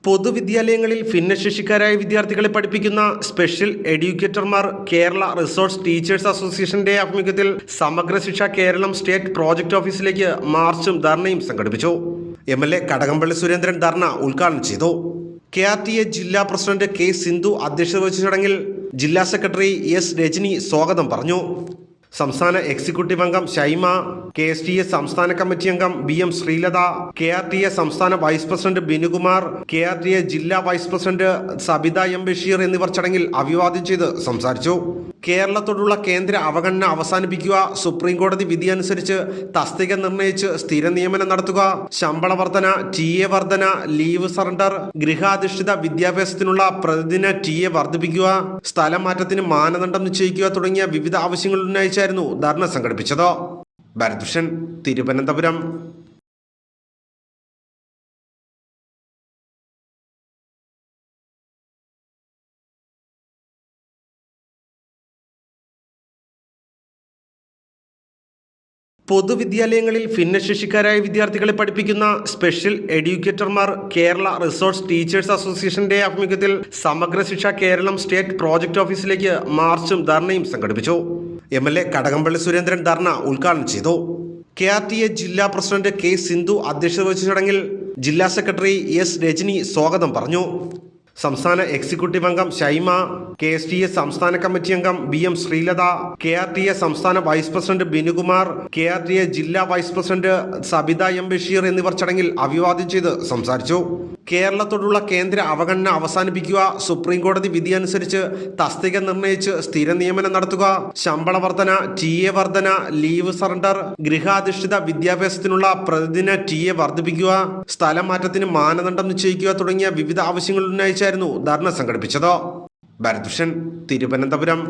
പൊതുവിദ്യാലയങ്ങളിൽ ഭിന്നശേഷിക്കാരായ വിദ്യാർത്ഥികളെ പഠിപ്പിക്കുന്ന സ്പെഷ്യൽ എഡ്യൂക്കേറ്റർമാർ കേരള റിസോഴ്സ് ടീച്ചേഴ്സ് അസോസിയേഷന്റെ ആഭിമുഖ്യത്തിൽ സമഗ്ര ശിക്ഷ കേരളം സ്റ്റേറ്റ് പ്രോജക്ട് ഓഫീസിലേക്ക് മാർച്ചും ധർണയും സംഘടിപ്പിച്ചു. MLA കടകംപള്ളി സുരേന്ദ്രൻ ധർണ ഉദ്ഘാടനം ചെയ്തു. KRTA ജില്ലാ പ്രസിഡന്റ് K. സിന്ധു അധ്യക്ഷത വഹിച്ച ചടങ്ങിൽ ജില്ലാ സെക്രട്ടറി S. രജനി സ്വാഗതം പറഞ്ഞു. സംസ്ഥാന എക്സിക്യൂട്ടീവ് അംഗം ഷൈമ, KSTA സംസ്ഥാന കമ്മിറ്റി അംഗം BM ശ്രീലത, KRTA സംസ്ഥാന വൈസ് പ്രസിഡന്റ് ബിനുകുമാർ, KRTA ജില്ലാ vice president Sabitha M. Basheer എന്നിവർ ചടങ്ങിൽ അഭിവാദ്യം ചെയ്ത് സംസാരിച്ചു. കേരളത്തോടുള്ള കേന്ദ്ര അവഗണന അവസാനിപ്പിക്കുക, സുപ്രീം കോടതി വിധി അനുസരിച്ച് തസ്തിക നിർണയിച്ച് സ്ഥിര നിയമനം നടത്തുക, ശമ്പള വർധന, TA വർധന, ലീവ് സറണ്ടർ, ഗൃഹാധിഷ്ഠിത വിദ്യാഭ്യാസത്തിനുള്ള പ്രതിദിന TA വർദ്ധിപ്പിക്കുക, സ്ഥലം മാറ്റത്തിന് മാനദണ്ഡം നിശ്ചയിക്കുക തുടങ്ങിയ വിവിധ ആവശ്യങ്ങൾ ഉന്നയിച്ചായിരുന്നു ധർണ സംഘടിപ്പിച്ചത്. ഭരതുഷൻ, തിരുവനന്തപുരം. പൊതുവിദ്യാലയങ്ങളിൽ ഭിന്നശേഷിക്കാരായ വിദ്യാർത്ഥികളെ പഠിപ്പിക്കുന്ന സ്പെഷ്യൽ എഡ്യൂക്കേറ്റർമാർ കേരള റിസോഴ്സ് ടീച്ചേഴ്സ് അസോസിയേഷന്റെ ആഭിമുഖ്യത്തിൽ സമഗ്ര ശിക്ഷ കേരളം സ്റ്റേറ്റ് പ്രോജക്ട് ഓഫീസിലേക്ക് മാർച്ചും ധർണയും സംഘടിപ്പിച്ചു. MLA കടകംപള്ളി സുരേന്ദ്രൻ ധർണ ഉദ്ഘാടനം ചെയ്തു. KRTA ജില്ലാ പ്രസിഡന്റ് K. സിന്ധു അധ്യക്ഷത വഹിച്ച ചടങ്ങിൽ ജില്ലാ സെക്രട്ടറി S. രജനി സ്വാഗതം പറഞ്ഞു. സംസ്ഥാന എക്സിക്യൂട്ടീവ് അംഗം ഷൈമ, KSTA സംസ്ഥാന കമ്മിറ്റി അംഗം BM ശ്രീലത, KRTA സംസ്ഥാന വൈസ് പ്രസിഡന്റ് ബിനുകുമാർ, KRTA ജില്ലാ vice president Sabitha M. Basheer എന്നിവർ ചടങ്ങിൽ അഭിവാദ്യം ചെയ്ത് സംസാരിച്ചു. കേരളത്തോടുള്ള കേന്ദ്ര അവഗണന അവസാനിപ്പിക്കുക, സുപ്രീം കോടതി വിധി അനുസരിച്ച് തസ്തിക നിർണയിച്ച് സ്ഥിര നിയമനം നടത്തുക, ശമ്പള വർധന, TA വർധന, ലീവ് സറണ്ടർ, ഗൃഹാധിഷ്ഠിത വിദ്യാഭ്യാസത്തിനുള്ള പ്രതിദിന TA വർദ്ധിപ്പിക്കുക, സ്ഥലം മാറ്റത്തിന് മാനദണ്ഡം നിശ്ചയിക്കുക തുടങ്ങിയ വിവിധ ആവശ്യങ്ങൾ ഉന്നയിച്ചായിരുന്നു ധർണ സംഘടിപ്പിച്ചത്. ഭരതുഷൻ, തിരുവനന്തപുരം.